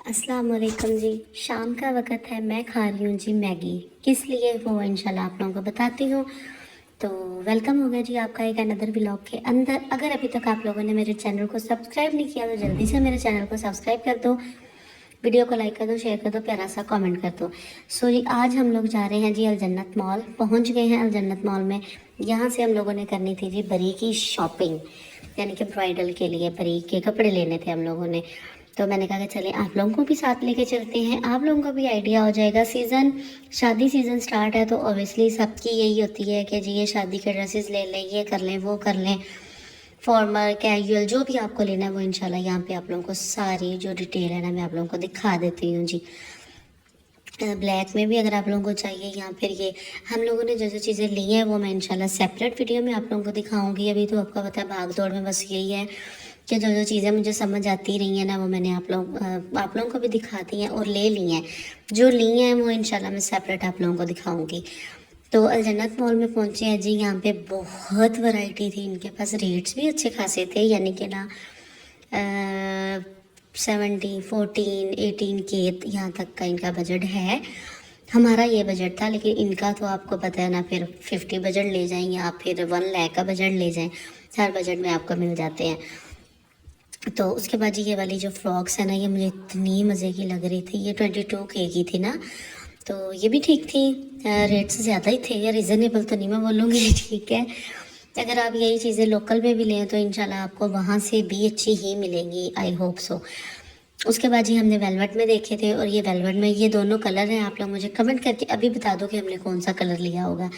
अस्सलाम वालेकुम जी। शाम का वक़्त है, मैं खा रही हूँ जी मैगी। किस लिए वो इंशाल्लाह आप लोगों को बताती हूँ। तो वेलकम हो गया जी आपका एक अनदर व्लॉग के अंदर। अगर अभी तक आप लोगों ने मेरे चैनल को सब्सक्राइब नहीं किया तो जल्दी से मेरे चैनल को सब्सक्राइब कर दो, वीडियो को लाइक कर दो, शेयर कर दो, प्यारा सा कमेंट कर दो। सो जी आज हम लोग जा रहे हैं जी अलजन्नत मॉल। पहुँच गए हैं अलजन्नत मॉल में। यहाँ से हम लोगों ने करनी थी जी बरीक की शॉपिंग, यानी कि ब्राइडल के लिए बरीक के कपड़े लेने थे हम लोगों ने। तो मैंने कहा कि चले आप लोगों को भी साथ लेके चलते हैं, आप लोगों को भी आइडिया हो जाएगा। शादी सीज़न स्टार्ट है तो ऑब्वियसली सबकी यही होती है कि जी ये शादी के ड्रेसेस ले लें, ये कर लें, वो कर लें, फॉर्मल कैजुअल जो भी आपको लेना है वो इंशाल्लाह यहाँ पे आप लोगों को सारी जो डिटेल है ना मैं आप लोगों को दिखा देती हूँ जी। ब्लैक में भी अगर आप लोगों को चाहिए, या फिर ये हम लोगों ने जो जो चीज़ें ली हैं वो मैं इंशाल्लाह सेपरेट वीडियो में आप लोगों को दिखाऊंगी। अभी तो आपका पता है भाग दौड़ में बस यही है कि जो जो चीज़ें मुझे समझ आती रही हैं ना वो मैंने आप लोगों को भी दिखा दी हैं और ले ली हैं। जो ली हैं वो इंशाल्लाह मैं सेपरेट आप लोगों को दिखाऊंगी। तो अलजन्नत मॉल में पहुंचे हैं जी। यहाँ पे बहुत वैरायटी थी, इनके पास रेट्स भी अच्छे खासे थे, यानी कि ना 17, 14, 18 के यहाँ तक का इनका बजट है। हमारा ये बजट था, लेकिन इनका तो आपको पता है ना, फिर 50 बजट ले जाएं या फिर 1 लाख का बजट ले जाएं, हर बजट में आपको मिल जाते हैं। तो उसके बाद जी ये वाली जो फ्रॉक्स है ना ये मुझे इतनी मज़े की लग रही थी। ये 22K की थी ना, तो ये भी ठीक थी। रेट से ज़्यादा ही थे, या रिजनेबल तो नहीं मैं बोलूँगी ठीक है। अगर आप यही चीज़ें लोकल में भी लें तो इंशाल्लाह आपको वहाँ से भी अच्छी ही मिलेंगी, आई होप सो। उसके बाद जी हमने वेलवेट में देखे थे, और ये वेलवेट में ये दोनों कलर हैं। आप लोग मुझे कमेंट करके अभी बता दो कि हमने कौन सा कलर लिया होगा,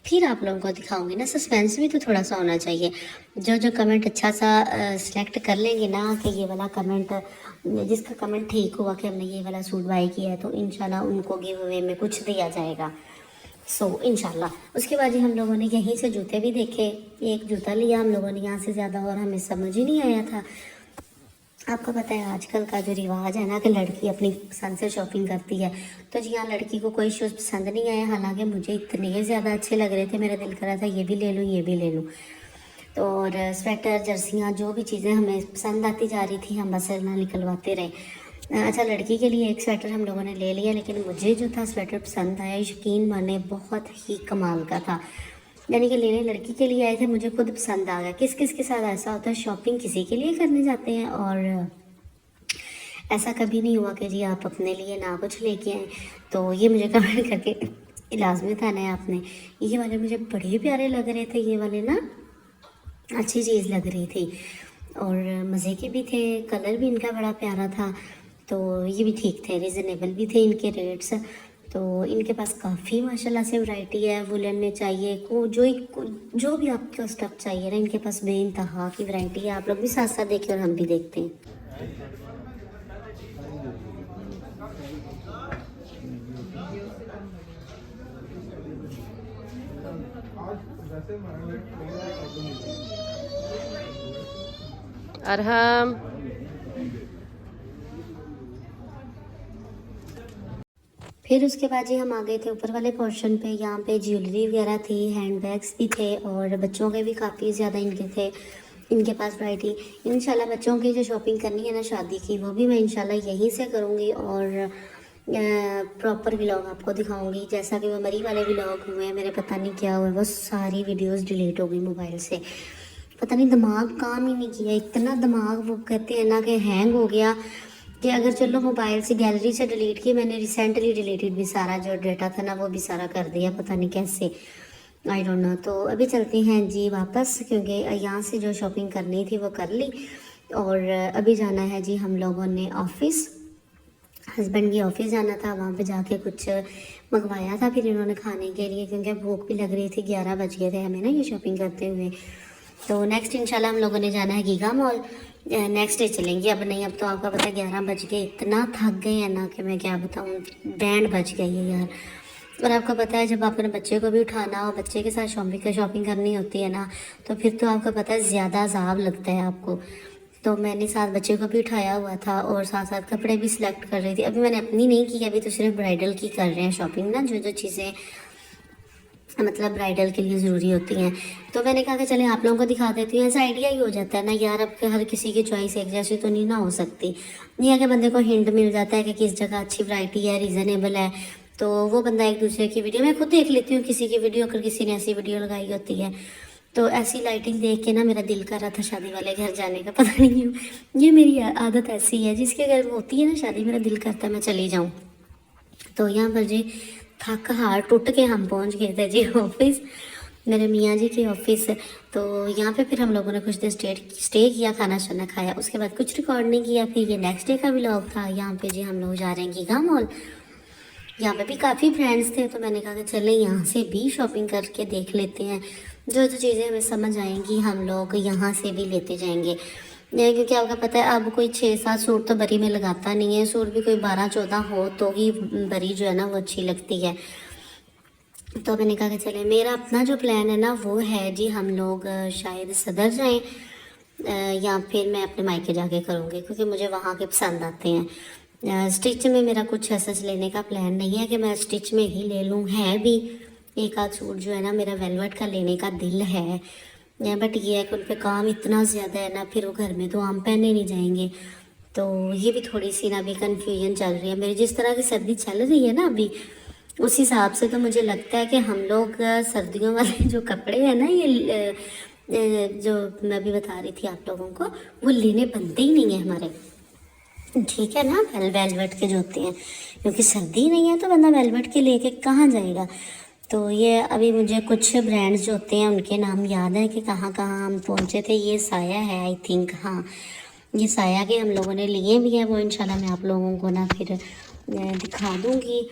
फिर आप लोगों को दिखाऊंगी ना। सस्पेंस भी तो थोड़ा सा होना चाहिए। जो जो कमेंट अच्छा सा सिलेक्ट कर लेंगे ना कि ये वाला कमेंट, जिसका कमेंट ठीक हुआ कि हमने ये वाला सूट बाय किया है, तो इंशाल्लाह उनको गिव अवे में कुछ दिया जाएगा। इंशाल्लाह। उसके बाद ही हम लोगों ने यहीं से जूते भी देखे। एक जूता लिया हम लोगों ने यहाँ से ज़्यादा, और हमें समझ ही नहीं आया था। आपको पता है आजकल का जो रिवाज है ना कि लड़की अपनी पसंद से शॉपिंग करती है, तो जी हाँ लड़की को कोई शूज़ पसंद नहीं आया। हालांकि मुझे इतने ज़्यादा अच्छे लग रहे थे, मेरा दिल कर रहा था ये भी ले लूँ, ये भी ले लूँ। तो और स्वेटर, जर्सियाँ, जो भी चीज़ें हमें पसंद आती जा रही थी हम बस ना निकलवाते रहे। अच्छा, लड़की के लिए एक स्वेटर हम लोगों ने ले लिया, लेकिन मुझे जो था स्वेटर पसंद आया, यकीन माने बहुत ही कमाल का था। यानी कि लेने लड़की के लिए आए थे, मुझे खुद पसंद आ गया। किस किस के साथ ऐसा होता है, शॉपिंग किसी के लिए करने जाते हैं और ऐसा कभी नहीं हुआ कि जी आप अपने लिए ना कुछ लेके आए। तो ये मुझे कमेंट करके लाजमी था ना आपने। ये वाले मुझे बड़े प्यारे लग रहे थे, ये वाले ना अच्छी चीज़ लग रही थी और मज़े के भी थे। कलर भी इनका बड़ा प्यारा था, तो ये भी ठीक थे, रिजनेबल भी थे इनके रेट्स। तो इनके पास काफ़ी माशाल्लाह से वैरायटी है। वुलन में चाहिए को जो भी आपको स्टफ चाहिए ना, इनके पास बेइंतहा की वैरायटी है। आप लोग भी साथ साथ देखें और हम भी देखते हैं। अरहम फिर उसके बाद जी हम आ गए थे ऊपर वाले पोर्शन पे। यहाँ पे ज्वेलरी वगैरह थी, हैंड बैग्स भी थे, और बच्चों के भी काफ़ी ज़्यादा इनके थे, इनके पास वैरायटी। इंशाल्लाह बच्चों की जो शॉपिंग करनी है ना शादी की, वो भी मैं इंशाल्लाह यहीं से करूँगी और प्रॉपर व्लॉग आपको दिखाऊंगी। जैसा कि वो मरी वाले व्लॉग हुए हैं मेरे, पता नहीं क्या हुआ, वो सारी वीडियोस डिलीट हो गई मोबाइल से। पता नहीं दिमाग काम ही नहीं किया, इतना दिमाग वो कहते हैं ना कि हैंग हो गया कि अगर चलो मोबाइल से गैलरी से डिलीट की, मैंने रिसेंटली डिलीटेड भी सारा जो डाटा था ना वो भी सारा कर दिया, पता नहीं कैसे, आई डोंट नो। तो अभी चलते हैं जी वापस, क्योंकि यहाँ से जो शॉपिंग करनी थी वो कर ली, और अभी जाना है जी हम लोगों ने ऑफिस। हस्बैंड की ऑफिस जाना था, वहाँ पे जाके कुछ मंगवाया था फिर इन्होंने खाने के लिए, क्योंकि भूख भी लग रही थी। 11 बज गए थे हमें ना ये शॉपिंग करते हुए। तो नेक्स्ट इंशाल्लाह हम लोगों ने जाना है गीगा मॉल। नेक्स्ट डे चलेंगे, अब नहीं, अब तो आपका पता है 11 बज गए, इतना थक गए हैं ना कि मैं क्या बताऊँ, बैंड बज गई है यार। और आपको पता है जब आपने बच्चे को भी उठाना हो, बच्चे के साथ शॉपिंग करनी होती है ना, तो फिर तो आपको पता है ज़्यादा अजाब लगता है आपको। तो मैंने साथ बच्चे को भी उठाया हुआ था और साथ साथ कपड़े भी सिलेक्ट कर रही थी। अभी मैंने अपनी नहीं की, अभी तो सिर्फ ब्राइडल की कर रहे हैं शॉपिंग ना, जो जो चीज़ें मतलब ब्राइडल के लिए ज़रूरी होती हैं। तो मैंने कहा कि चले आप लोगों को दिखा देती हूँ, ऐसा आइडिया ही हो जाता है ना यार। अब हर किसी की चॉइस एक जैसी तो नहीं ना हो सकती। ये है कि बंदे को हिंट मिल जाता है कि किस जगह अच्छी वैरायटी है, रीज़नेबल है, तो वो बंदा एक दूसरे की वीडियो, मैं खुद देख लेती हूँ किसी की वीडियो, अगर किसी ने ऐसी वीडियो लगाई होती है तो ऐसी लाइटिंग देख के ना मेरा दिल कर रहा था शादी वाले घर जाने का। पता नहीं क्यों, ये मेरी आदत ऐसी है, जिसके घर होती है ना शादी, मेरा दिल करता है मैं चली जाऊँ। तो यहाँ पर जी थक हार टूट के हम पहुँच गए थे जी ऑफिस, मेरे मियाँ जी के ऑफिस। तो यहाँ पे फिर हम लोगों ने कुछ देर स्टे किया, खाना शाना खाया, उसके बाद कुछ रिकॉर्ड नहीं किया। फिर ये नेक्स्ट डे का व्लॉग था। यहाँ पे जी हम लोग जा रहे हैं गीगा मॉल, यहाँ पे भी काफ़ी फ्रेंड्स थे, तो मैंने कहा कि चले यहाँ से भी शॉपिंग करके देख लेते हैं, जो जो चीज़ें हमें समझ आएंगी हम लोग यहाँ से भी लेते जाएंगे। क्योंकि आपका पता है अब कोई 6-7 सूट तो बरी में लगाता नहीं है, सूट भी कोई 12-14 हो तो ही बरी जो है ना वो अच्छी लगती है। तो मैंने कहा कि चले, मेरा अपना जो प्लान है ना वो है जी, हम लोग शायद सदर जाएं या फिर मैं अपने मायके जाके करूँगी, क्योंकि मुझे वहाँ के पसंद आते हैं। स्टिच में मेरा कुछ ऐसा लेने का प्लान नहीं है कि मैं स्टिच में ही ले लूँ, है भी एक आध सूट जो है ना मेरा वेलवेट का लेने का दिल है, बट ये है कि उन पर काम इतना ज़्यादा है ना, फिर वो घर में तो आम पहने नहीं जाएंगे। तो ये भी थोड़ी सी ना अभी कन्फ्यूजन चल रही है मेरी, जिस तरह की सर्दी चल रही है ना अभी, उस हिसाब से तो मुझे लगता है कि हम लोग सर्दियों वाले जो कपड़े हैं ना, ये जो मैं अभी बता रही थी आप लोगों को, वो लेने बनते ही नहीं है हमारे, ठीक है ना, वेलवेट के जो होते हैं, क्योंकि सर्दी नहीं है तो बंदा वेलवेट के लेके कहाँ जाएगा। तो ये अभी मुझे कुछ ब्रांड्स जो होते हैं उनके नाम याद है कि कहाँ कहाँ हम पहुँचे थे। ये साया है आई थिंक, हाँ ये साया के हम लोगों ने लिए भी है, वो इंशाल्लाह मैं आप लोगों को ना फिर दिखा दूँगी।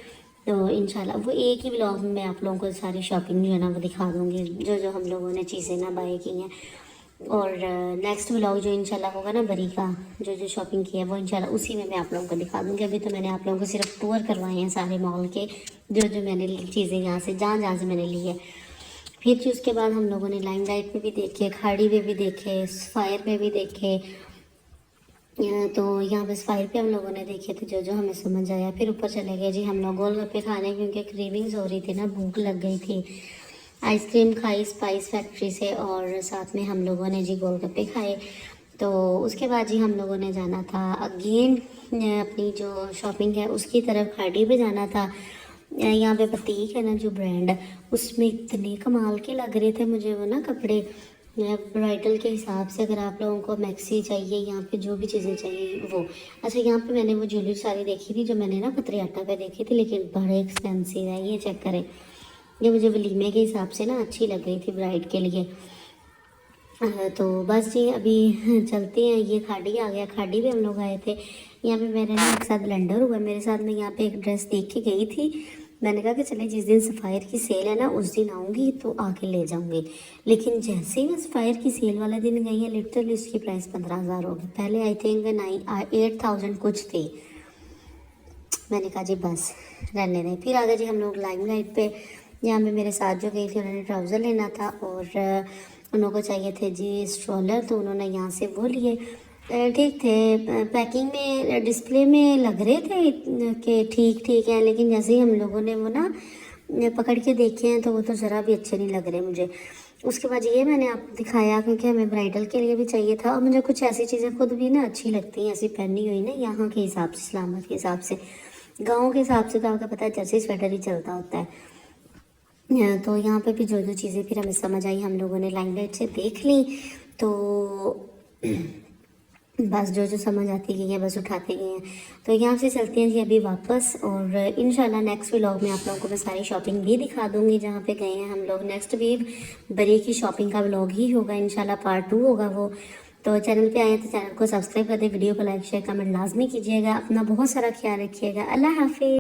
तो इंशाल्लाह वो एक ही व्लॉग में मैं आप लोगों को सारी शॉपिंग जो है ना वो दिखा दूँगी, जो जो हम लोगों ने चीज़ें ना बाय की हैं। और नेक्स्ट व्लॉग जो इंशाल्लाह होगा ना बरी का, जो जो शॉपिंग की है वो इंशाल्लाह उसी में मैं आप लोगों को दिखा दूँगी। अभी तो मैंने आप लोगों को सिर्फ टूर करवाए हैं सारे मॉल के, जो जो मैंने चीज़ें यहाँ से जहाँ जहाँ से मैंने ली है। फिर जी उसके बाद हम लोगों ने लाइमलाइट में भी देखे, खाड़ी में भी देखे, फायर में भी देखे। तो यहाँ बस फायर पे हम लोगों ने देखे थे जो जो हमें समझ आया। फिर ऊपर चले गए जी हम लोग गोलगप्पे खाने, क्योंकि क्रेविंग्स हो रही थी ना, भूख लग गई थी। आइसक्रीम खाई स्पाइस फैक्ट्री से, और साथ में हम लोगों ने जी गोलगप्पे खाए। तो उसके बाद जी हम लोगों ने जाना था अगेन अपनी जो शॉपिंग है उसकी तरफ, खाड़ी पे जाना था। यहाँ पे प्रतीक है ना जो ब्रांड, उसमें इतने कमाल के लग रहे थे मुझे वो ना कपड़े, ब्राइडल के हिसाब से। अगर आप लोगों को मैक्सी चाहिए, यहाँ पे जो भी चीज़ें चाहिए वो। अच्छा यहाँ पे मैंने वो ज्वेलरी सारी देखी थी जो मैंने ना पतरे आटा पे देखी थी, लेकिन बड़े एक्सपेंसिव है, ये चेक करें। ये मुझे वलीमे के हिसाब से ना अच्छी लग रही थी ब्राइड के लिए। तो बस जी अभी चलते हैं, ये खाड़ी आ गया, खाड़ी पे हम लोग आए थे। यहाँ पे मेरे ना एक साथ ब्लेंडर हुआ मेरे साथ, मैं यहाँ पे एक ड्रेस देख के गई थी, मैंने कहा कि चले जिस दिन सफ़ायर की सेल है ना उस दिन आऊँगी तो आके ले जाऊँगी। लेकिन जैसे ही मैं सफ़ायर की सेल वाले दिन गई है, लिटरली उसकी प्राइस 15,000 हो गई। पहले आई थिंक 8,000 कुछ थी। मैंने कहा जी बस रहने दें। फिर आगे जी हम लोग लाइमलाइट पे, यहाँ पे मेरे साथ जो गई थी उन्होंने ट्राउज़र लेना था और उन लोगों को चाहिए थे जी स्ट्रॉलर, तो उन्होंने यहाँ से वो लिए। ठीक थे, पैकिंग में डिस्प्ले में लग रहे थे कि ठीक ठीक है, लेकिन जैसे ही हम लोगों ने वो ना पकड़ के देखे हैं तो वो तो ज़रा भी अच्छे नहीं लग रहे मुझे। उसके बाद ये मैंने आपको दिखाया क्योंकि हमें ब्राइडल के लिए भी चाहिए था, और मुझे कुछ ऐसी चीज़ें खुद भी ना अच्छी लगती हैं ऐसी पहनी हुई ना, यहाँ के हिसाब से, इस्लामाबाद के हिसाब से। गाँव के हिसाब से तो आपको पता है जर्सी स्वेटर ही चलता होता है। तो यहाँ पे भी जो जो चीज़ें फिर हमें समझ आई हम लोगों ने लाइमलाइट से देख ली, तो बस जो जो समझ आती गई है बस उठाते गए हैं। तो यहाँ से चलते हैं जी अभी वापस, और इंशाल्लाह नेक्स्ट व्लॉग में आप लोगों को मैं सारी शॉपिंग भी दिखा दूँगी जहाँ पे गए हैं हम लोग। नेक्स्ट भी बरी की शॉपिंग का व्लॉग ही होगा इंशाल्लाह, पार्ट 2 होगा वो। तो चैनल पे आए तो चैनल को सब्सक्राइब कर दें, वीडियो को लाइक शेयर कमेंट लाजमी कीजिएगा। अपना बहुत सारा ख्याल रखिएगा। अल्लाह हाफिज़।